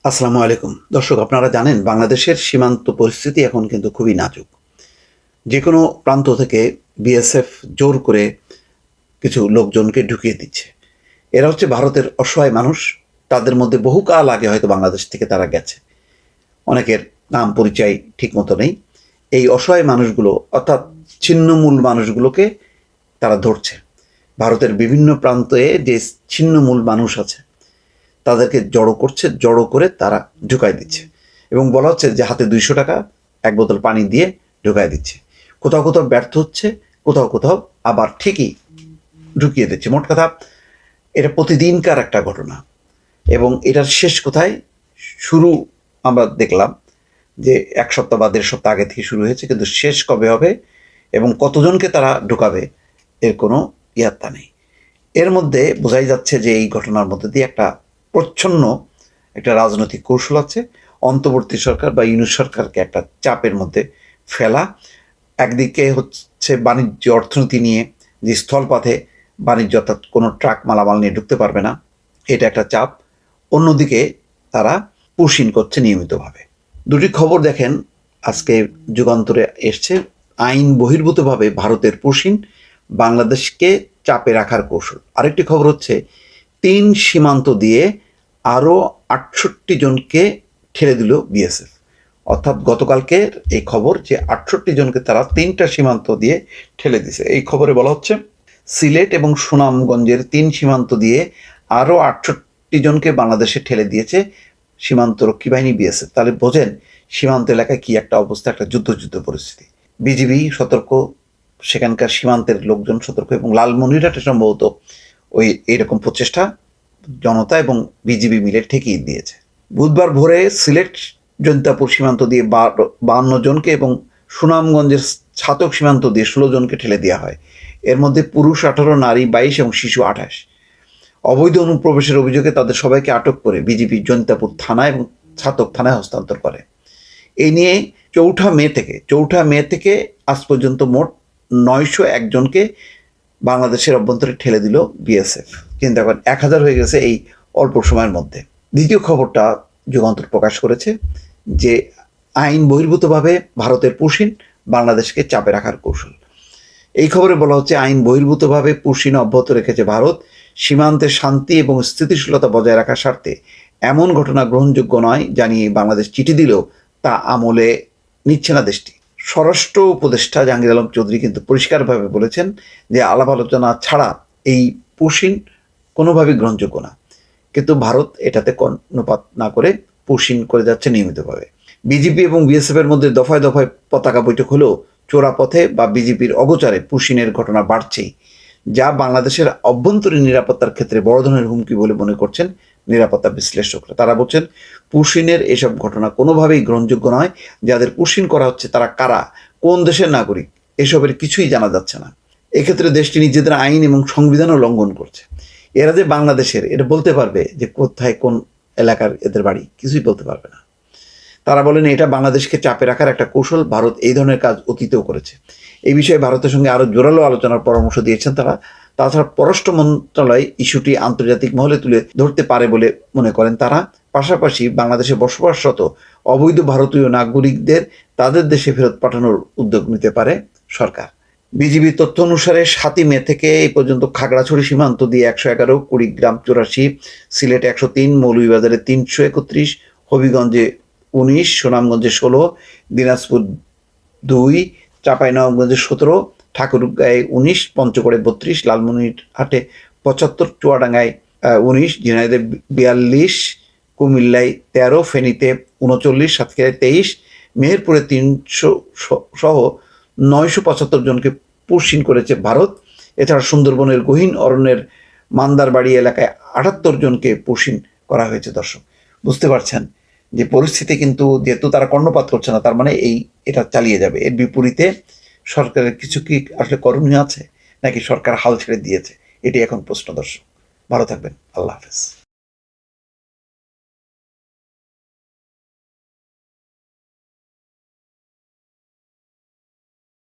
আসসালামু আলাইকুম দর্শক, আপনারা জানেন বাংলাদেশের সীমান্ত পরিস্থিতি এখন কিন্তু খুবই নাজুক। যে কোনো প্রান্ত থেকে বিএসএফ জোর করে কিছু লোকজনকে ঢুকিয়ে দিচ্ছে। এরা হচ্ছে ভারতের অসহায় মানুষ। তাদের মধ্যে বহুকাল আগে হয়তো বাংলাদেশ থেকে তারা গেছে। অনেকের নাম পরিচয় ঠিক মতো নেই। এই অসহায় মানুষগুলো অর্থাৎ ছিন্নমূল মানুষগুলোকে তারা ধরছে। ভারতের বিভিন্ন প্রান্তে যে ছিন্নমূল মানুষ আছে তাদেরকে জড়ো করছে, জড়ো করে তারা ঢুকাই দিচ্ছে এবং বলা হচ্ছে যে হাতে 200 টাকা, এক বোতল পানি দিয়ে ঢুকাই দিচ্ছে। কোথাও কোথাও ব্যর্থ হচ্ছে, কোথাও কোথাও আবার ঠিকই ঢুকিয়ে দিচ্ছে। মোট কথা, এটা প্রতিদিনকার একটা ঘটনা এবং এটার শেষ কোথায় শুরু আমরা দেখলাম যে 1 সপ্তাহ বা 1.5 সপ্তাহ আগে থেকে শুরু হয়েছে, কিন্তু শেষ কবে হবে এবং কতজনকে তারা ঢুকাবে এর কোনো ইয়াত্তা নেই। এর মধ্যে বোঝাই যাচ্ছে যে এই ঘটনার মধ্যে দিয়ে প্রচ্ছন্ন একটা রাজনৈতিক কৌশল আছে। অন্তর্বর্তী সরকার বা ইউনূস সরকারকে একটা চাপের মধ্যে ফেলা। একদিকে হচ্ছে বাণিজ্য অর্থনীতি নিয়ে, যে স্থলপথে বাণিজ্য অর্থাৎ কোনো ট্রাক মালামাল নিয়ে ঢুকতে পারবে না, এটা একটা চাপ। অন্যদিকে তারা পুশিন করছে নিয়মিতভাবে। দুটি খবর দেখেন, আজকে যুগান্তরে এসছে। আইন বহির্ভূতভাবে ভারতের পুশিন বাংলাদেশকে চাপে রাখার কৌশল। আরেকটি খবর হচ্ছে 3 সীমান্ত দিয়ে আরও 68 জনকে ঠেলে দিল বিএসএফ। অর্থাৎ গতকালকের এই খবর যে 68 জনকে তারা 3টা সীমান্ত দিয়ে ঠেলে দিছে। এই খবরে বলা হচ্ছে সিলেট এবং সুনামগঞ্জের 3 সীমান্ত দিয়ে আরও 68 জনকে বাংলাদেশে ঠেলে দিয়েছে সীমান্তরক্ষী বাহিনী বিএসএফ। তাহলে বোঝেন সীমান্ত এলাকায় কি একটা অবস্থা, একটা যুদ্ধ পরিস্থিতি। বিজিবি সতর্ক, সেখানকার সীমান্তের লোকজন সতর্ক এবং লালমনিরহাটে সম্ভবত ওই এরকম প্রচেষ্টা জনতা এবং বিজিবি মিলে ঠেকিয়ে দিয়েছে। বুধবার ভোরে সিলেট জৈন্তাপুর সীমান্ত দিয়ে 52 জনকে এবং সুনামগঞ্জের ছাতক সীমান্ত দিয়ে 16 জনকে ঠেলে দেওয়া হয়। এর মধ্যে পুরুষ 18, নারী 22 এবং শিশু 28। অবৈধ অনুপ্রবেশের অভিযোগে তাদের সবাইকে আটক করে বিজিবি জৈন্তাপুর থানা এবং ছাতক থানায় হস্তান্তর করে। এই নিয়ে চৌঠা মে থেকে আজ পর্যন্ত মোট 901 জনকে বাংলাদেশের অভ্যন্তরে ঠেলে দিল বিএসএফ। চিন্তা করেন, 1000 হয়ে গেছে এই অল্প সময়ের মধ্যে। দ্বিতীয় খবরটা যুগান্তর প্রকাশ করেছে যে আইন বহির্ভূতভাবে ভারতের পুশিন বাংলাদেশকে চাপে রাখার কৌশল। এই খবরে বলা হচ্ছে আইন বহির্ভূতভাবে পুশিন অব্যাহত রেখেছে ভারত। সীমান্তে শান্তি এবং স্থিতিশীলতা বজায় রাখার স্বার্থে এমন ঘটনা গ্রহণযোগ্য নয় জানিয়ে বাংলাদেশ চিঠি দিলেও তা আমলে নিচ্ছে না দেশটি। স্বরাষ্ট্র উপদেষ্টা জাহাঙ্গীর আলম চৌধুরী কিন্তু পরিষ্কারভাবে বলেছেন যে আলাপ আলোচনা ছাড়া এই পুশিন কোনোভাবেই গ্রহণযোগ্য না। কিন্তু ভারত এটাতে কর্ণপাত না করে পুশিন করে যাচ্ছে নিয়মিতভাবে। বিজেপি এবং বিএসএফ এর মধ্যে দফায় দফায় পতাকা বৈঠক হলেও চোরাপথে বা বিজেপির অগোচরে পুশিনের ঘটনা বাড়ছেই, যা বাংলাদেশের অভ্যন্তরীণ নিরাপত্তার ক্ষেত্রে বড় ধরনের হুমকি বলে মনে করছেন নিরাপত্তা বিশ্লেষকরা। তারা বলছেন পুশিনের এসব ঘটনা কোনোভাবেই গ্রহণযোগ্য নয়। যাদের পুশিন করা হচ্ছে তারা কারা, কোন দেশের নাগরিক, এসবের কিছুই জানা যাচ্ছে না। এক্ষেত্রে দেশটি নিজেদের আইন এবং সংবিধানও লঙ্ঘন করছে। এরা যে বাংলাদেশের এটা বলতে পারবে যে কোথায় কোন এলাকার এদের বাড়ি, কিছুই বলতে পারবে না। তারা বলেন এটা বাংলাদেশকে চাপে রাখার একটা কৌশল। ভারত এই ধরনের কাজ অতীতেও করেছে। এই বিষয়ে ভারতের সঙ্গে আরও জোরালো আলোচনার পরামর্শ দিয়েছেন তারা। তাছাড়া পররাষ্ট্র মন্ত্রণালয় ইস্যুটি আন্তর্জাতিক মহলে তুলে ধরতে পারে বলে মনে করেন তারা। পাশাপাশি বাংলাদেশে বসবাসরত অবৈধ ভারতীয় নাগরিকদের তাদের দেশে ফেরত পাঠানোর উদ্যোগ নিতে পারে সরকার। বিজিবি তথ্য অনুসারে 7 মে থেকে এই পর্যন্ত খাগড়াছড়ি সীমান্ত দিয়ে 111, কুড়িগ্রাম 84, সিলেটে 103, মৌলভীবাজারে 331, হবিগঞ্জে 19, সুনামগঞ্জে 16, দিনাজপুর 2, চাঁপাইনবাবগঞ্জে 17, ঠাকুরগাঁয়ে 19, পঞ্চগড়ে 32, লালমনিরহাটে 75, চুয়াডাঙ্গায় 19, ঝিনাইদহে 42, কুমিল্লায় 13, ফেনীতে 39, সাতক্ষীরায় 23, মেহেরপুরে 300 সহ 975 জনকে পুশিন করেছে ভারত। এছাড়া সুন্দরবনের গহীন অরণ্যের মান্দারবাড়ি এলাকায় 78 জনকে পুশিন করা হয়েছে। দর্শক, বুঝতে পারছেন যে পরিস্থিতি কিন্তু যেহেতু তারা কর্ণপাত করছে না, তার মানে এটা চালিয়ে যাবে। এর বিপরীতে সরকারের কিছু কি আসলে করণীয় আছে নাকি সরকার হাল ছেড়ে দিয়েছে, এটি এখন প্রশ্ন। দর্শক, ভালো থাকবেন। আল্লাহ হাফেজ।